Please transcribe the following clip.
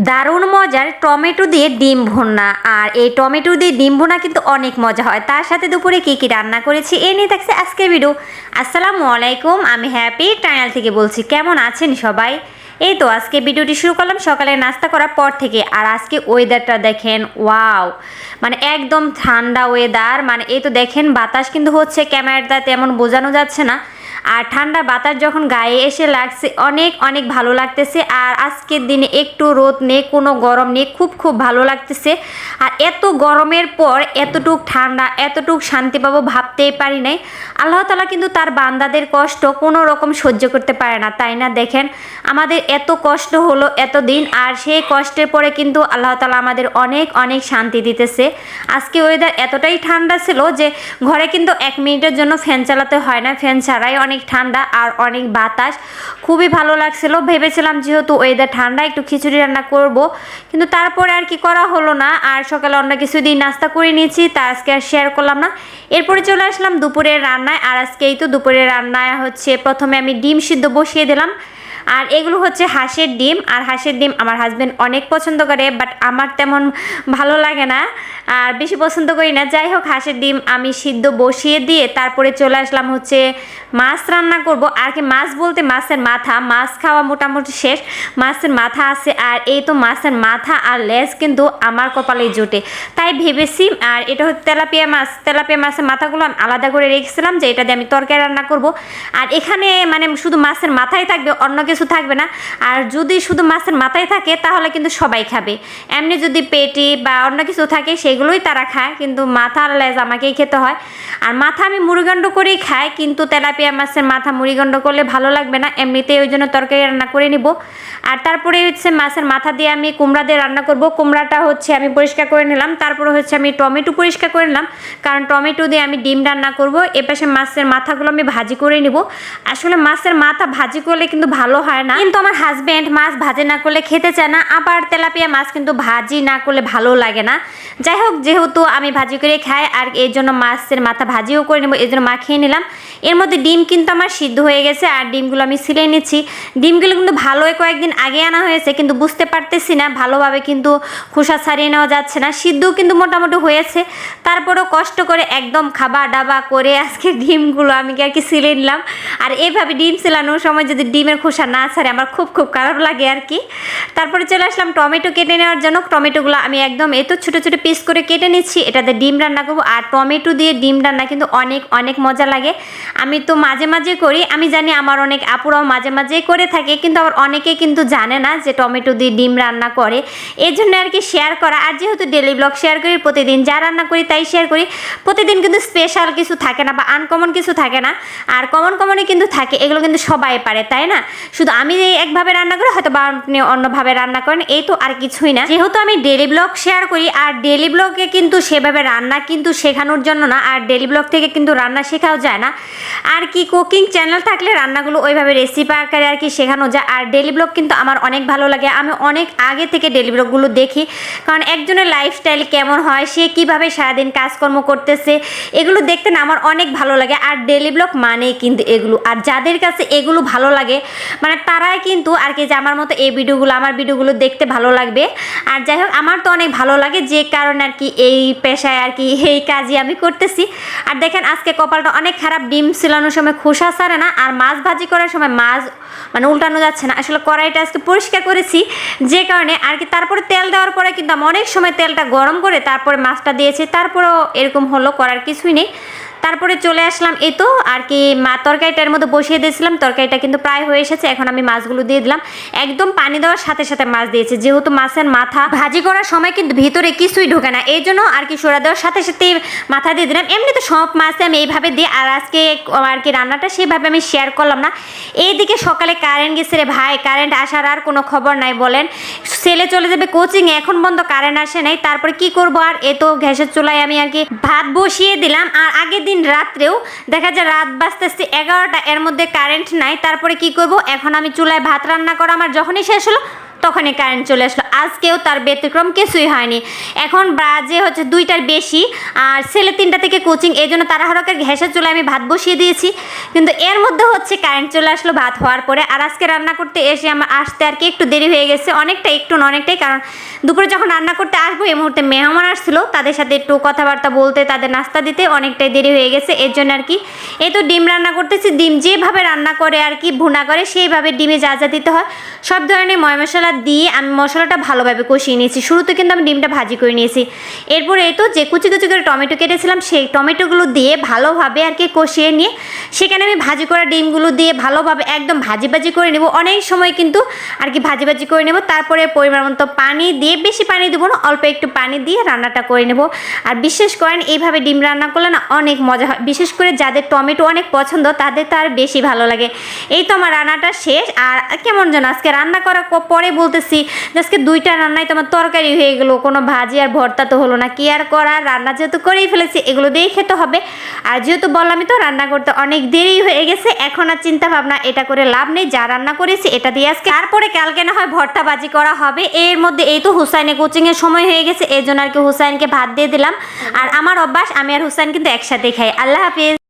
দারুণ মজার টমেটো দিয়ে ডিম ভুনা। আর এই টমেটো দিয়ে ডিম ভুনা কিন্তু অনেক মজা হয়। তার সাথে দুপুরে কি কি রান্না করেছি এ নিয়ে থাকছে আজকের ভিডিও। আসসালামু আলাইকুম, আমি হ্যাপি টাইনাল থেকে বলছি। কেমন আছেন সবাই? এই তো আজকে ভিডিওটি শুরু করলাম সকালে নাস্তা করার পর থেকে। আর আজকে ওয়েদারটা দেখেন, ওয়াও, মানে একদম ঠান্ডা ওয়েদার। মানে এই তো দেখেন বাতাস কিন্তু হচ্ছে, ক্যামেরাটা তেমন বোঝানো যাচ্ছে না। আর ঠান্ডা বাতাস যখন গায়ে এসে লাগছে অনেক অনেক ভালো লাগতেছে। আর আজকের দিনে একটু রোদ নেই, কোনো গরম নেই, খুব খুব ভালো লাগতেছে। আর এত গরমের পর এতটুক ঠান্ডা, এতটুক শান্তি পাবো ভাবতেই পারি নাই। আল্লাহ তাআলা কিন্তু তার বান্দাদের কষ্ট কোনো রকম সহ্য করতে পারে না, তাই না? দেখেন আমাদের এত কষ্ট হলো এতদিন, আর সেই কষ্টের পরে কিন্তু আল্লাহ তাআলা আমাদের অনেক অনেক শান্তি দিতেছে। আজকে ওয়েদার এতটাই ঠান্ডা ছিল যে ঘরে কিন্তু 1 মিনিটের জন্য ফ্যান চালাতে হয় না, ফ্যান ছাড়াই অনেক ঠান্ডা আর অনেক বাতাস, খুবই ভালো লাগছিল। ভেবেছিলাম যেহেতু ওয়েদার ঠান্ডা একটু খিচুড়ি রান্না করব, কিন্তু তারপরে আর কি করা হলো না। আর সকালে অন্য কিছু দিয়ে নাস্তা করে নিয়েছি, তা আজকে আর শেয়ার করলাম না। এরপরে চলে আসলাম দুপুরের রান্নায়। আর আজকে এই তো দুপুরের রান্নায় হচ্ছে প্রথমে আমি ডিম সিদ্ধ বসিয়ে দিলাম। আর এগুলো হচ্ছে হাঁসের ডিম। আর হাঁসের ডিম আমার হাজব্যান্ড অনেক পছন্দ করে, বাট আমার তেমন ভালো লাগে না, আর বেশি পছন্দ করি না। যাই হোক, হাঁসের ডিম আমি সিদ্ধ বসিয়ে দিয়ে তারপরে চলে আসলাম হচ্ছে মাছ রান্না করব। আর কি মাছ বলতে মাছের মাথা, মাছ খাওয়া মোটামুটি শেষ, মাছের মাথা আছে। আর এই তো মাছের মাথা আর লেজ কিন্তু আমার কপালে জোটে, তাই ভেবেছি। আর এটা হচ্ছে তেলাপিয়া মাছ, তেলাপিয়া মাছের মাথাগুলো আমি আলাদা করে রেখেছিলাম যে এটা দিয়ে আমি তরকারি রান্না করব। আর এখানে মানে শুধু মাছের মাথাই থাকবে, অন্য কিছু থাকবে না। আর যদি শুধু মাছের মাথায় থাকে তাহলে কিন্তু সবাই খাবে। এমনি যদি পেটি বা অন্য কিছু থাকে সেগুলোই তারা খায়, কিন্তু মাথা আর লেজ আমাকেই খেতে হয়। আর মাথা আমি মুড়িঘণ্ট করেই খাই, কিন্তু তেলাপিয়া মাছের মাথা মুড়িঘণ্ট করলে ভালো লাগবে না, এমনিতেই ওই জন্য তরকারি রান্না করে নিব। আর তারপরে হচ্ছে মাছের মাথা দিয়ে আমি কুমড়া দিয়ে রান্না করব। কুমড়াটা হচ্ছে আমি পরিষ্কার করে নিলাম, তারপরে হচ্ছে আমি টমেটো পরিষ্কার করে নিলাম, কারণ টমেটো দিয়ে আমি ডিম রান্না করব। এপাশে মাছের মাথাগুলো আমি ভাজি করে নিব। আসলে মাছের মাথা ভাজি করলে কিন্তু ভালো হয় না, কিন্তু আমার হাজব্যান্ড মাছ ভাজি না করলে খেতে চায় না, আবার তেলাপিয়া মাছ কিন্তু ভাজি না করলে ভালো লাগে না। যাই হোক, যেহেতু আমি ভাজি করে খাই আর এই জন্য মাছের মাথা ভাজিও করে নেবো, এই জন্য মাখিয়ে নিলাম। এর মধ্যে ডিম কিন্তু আমার সিদ্ধ হয়ে গেছে, আর ডিমগুলো আমি সিলে নিচ্ছি। ডিমগুলো কিন্তু ভালোই কয়েকদিন আগে আনা হয়েছে, কিন্তু বুঝতে পারতেছি না ভালোভাবে কিন্তু খোসা ছাড়িয়ে নেওয়া যাচ্ছে না। সিদ্ধও কিন্তু মোটামুটি হয়েছে, তারপরেও কষ্ট করে একদম খাবা ডাবা করে আজকে ডিমগুলো আমি আর কি সিলে নিলাম। আর এইভাবে ডিম সিলানোর সময় যদি ডিমের খোসা না ছাড়ে আমার খুব খুব খারাপ লাগে আর কি। তারপরে চলে আসলাম টমেটো কেটে নেওয়ার জন্য। টমেটোগুলো আমি একদম এত ছোটো ছোটো পিস করে কেটে নিচ্ছি, এটাতে ডিম রান্না করবো। আর টমেটো দিয়ে ডিম রান্না কিন্তু অনেক অনেক মজা লাগে। আমি তো মাঝে মাঝে করি, আমি জানি আমার অনেক আপুরাও মাঝে মাঝেই করে থাকে, কিন্তু আবার অনেকে কিন্তু জানে না যে টমেটো দিয়ে ডিম রান্না করে, এই জন্য আর কি শেয়ার করা। আর যেহেতু ডেলি ব্লগ শেয়ার করি, প্রতিদিন যা রান্না করি তাই শেয়ার করি, প্রতিদিন কিন্তু স্পেশাল কিছু থাকে না বা আনকমন কিছু থাকে না, আর কমন কমনই কিন্তু থাকে। এগুলো কিন্তু সবাই পারে, তাই না? শুধু আমি একভাবে রান্না করি, হয়তো বা আপনি অন্যভাবে রান্না করেন, এই তো আর কিছুই না। যেহেতু আমি ডেলি ব্লগ শেয়ার করি, আর ডেলি ব্লগে কিন্তু সেভাবে রান্না কিন্তু শেখানোর জন্য না, আর ডেলি ব্লগ থেকে কিন্তু রান্না শেখাও যায় না। আর কি কুকিং চ্যানেল থাকলে রান্নাগুলো ওইভাবে রেসিপি আকারে আর কি শেখানো যায়। আর ডেলি ব্লগ কিন্তু আমার অনেক ভালো লাগে, আমি অনেক আগে থেকে ডেলি ব্লগগুলো দেখি, কারণ একজনের লাইফস্টাইল কেমন হয়, সে কিভাবে সারাদিন কাজকর্ম করতেছে, এগুলো দেখতে না আমার অনেক ভালো লাগে। আর ডেলি ব্লগ মানেই কিন্তু এগুলো, আর যাদের কাছে এগুলো ভালো লাগে মানে তারাই কিন্তু আর কি যে আমার মতো এই ভিডিওগুলো, আমার ভিডিওগুলো দেখতে ভালো লাগবে। আর যাই হোক, আমার তো অনেক ভালো লাগে, যে কারণে আর কি এই পেশায় আর কি এই কাজই আমি করতেছি। আর দেখেন আজকে কপালটা অনেক খারাপ, ডিম সিলানোর সময় খোসা ছাড়ে না, আর মাছ ভাজি করার সময় মাছ মানে উল্টানো যাচ্ছে না। আসলে কড়াইটা আজকে পরিষ্কার করেছি, যে কারণে আর কি। তারপরে তেল দেওয়ার পরে কিন্তু আমি অনেক সময় তেলটা গরম করে তারপরে মাছটা দিয়েছি, তারপরেও এরকম হলো, করার কিছুই নেই। তারপরে চলে আসলাম এই তো আর কি তরকারিটার মধ্যে বসিয়ে দিয়েছিলাম, তরকারিটা কিন্তু প্রায় হয়ে এসেছে। এখন আমি মাছগুলো দিয়ে দিলাম, একদম পানি দেওয়ার সাথে সাথে মাছ দিয়েছি, যেহেতু মাছের মাথা ভাজি করার সময় কিন্তু ভিতরে কিছুই ঢোকে না, এই জন্য আর কি সোড়া দেওয়ার সাথে সাথে মাথা দিয়ে দিলাম। এমনিতে সব মাছে আমি এইভাবে দিই, আর আজকে আর কি রান্নাটা সেভাবে আমি শেয়ার করলাম না। এইদিকে সকালে কারেন্ট গেছে রে ভাই, কারেন্ট আসার আর কোনো খবর নাই বলেন। ছেলে চলে যাবে কোচিং, এখন পর্যন্ত কারেন্ট আসে নাই, তারপরে কি করব। আর এ তো গ্যাসের চুলায় আমি আর কি ভাত বসিয়ে দিলাম। আর আগের দিন রাত্রেও দেখা যায় রাত বাজতেছে 11টা, এর মধ্যে কারেন্ট নাই, তারপরে কি করব, এখন আমি চুলায় ভাত রান্না করা আমার যখনই শেষ হলো তখনই কারেন্ট চলে আসলো। আজকেও তার ব্যতিক্রম কিছুই হয়নি। এখন বাজে হচ্ছে 2টার বেশি, আর ছেলে 3টা থেকে কোচিং, এই জন্য তাড়াহুড়োকে ঘ্যাসের চুলায় আমি ভাত বসিয়ে দিয়েছি, কিন্তু এর মধ্যে হচ্ছে কারেন্ট চলে আসলো ভাত হওয়ার পরে। আর আজকে রান্না করতে এসে আমার আসতে আর কি একটু দেরি হয়ে গেছে, অনেকটাই, কারণ দুপুরে যখন রান্না করতে আসবো এই মুহূর্তে মেহমান আসছিল, তাদের সাথে একটু কথাবার্তা বলতে, তাদের নাস্তা দিতে অনেকটাই দেরি হয়ে গেছে। এর জন্য আর কি এই তো ডিম রান্না করতেছি। ডিম যেভাবে রান্না করে আর কি ভুনা করে, সেইভাবে ডিমে যা যা দিতে হয় সব ধরনের ময় মশলা দিয়ে আমি মশলাটা ভালোভাবে কষিয়ে নিয়েছি। শুরুতে কিন্তু আমি ডিমটা ভাজি করে নিয়েছি। এরপরে এই তো যে কুচি কুচি করে টমেটো কেটেছিলাম সেই টমেটোগুলো দিয়ে ভালোভাবে আর কি কষিয়ে নিয়ে সেখানে আমি ভাজি করা ডিমগুলো দিয়ে ভালোভাবে একদম ভাজি করে নেব। অনেক সময় কিন্তু আর কি ভাজি করে নেব। তারপরে পরিমাণ মতো পানি দিয়ে, বেশি পানি দেবো না, অল্প একটু পানি দিয়ে রান্নাটা করে নেব। আর বিশেষ করেন এইভাবে ডিম রান্না করলে না অনেক মজা হয়, বিশেষ করে যাদের টমেটো অনেক পছন্দ তাদের তো আর বেশি ভালো লাগে। এই তো আমার রান্নাটা শেষ। আর কেমন যেন আজকে রান্না করার পরে বলতেছি যে আজকে 2টা রান্নায় তোমার তরকারি হয়ে গেলো, কোনো ভাজি আর ভর্তা তো হলো না। কি আর করার, রান্না যেহেতু করেই ফেলেছি এগুলো দিয়েই খেতে হবে। আর যেহেতু বললামই তো রান্না করতে অনেক দেরি হয়ে গেছে, এখন আর চিন্তা ভাবনা এটা করে লাভ নেই, যা রান্না করেছি এটা দিয়ে আজকে, তারপরে কালকে না হয় ভর্তা ভাজি করা হবে। এর মধ্যে এই তো হুসাইনের কোচিংয়ের সময় হয়ে গেছে, এই জন্য আর কি হুসাইনকে ভাত দিয়ে দিলাম। আর আমার অভ্যাস, আমি আর হুসাইন কিন্তু একসাথে খাই। আল্লাহ হাফিজ।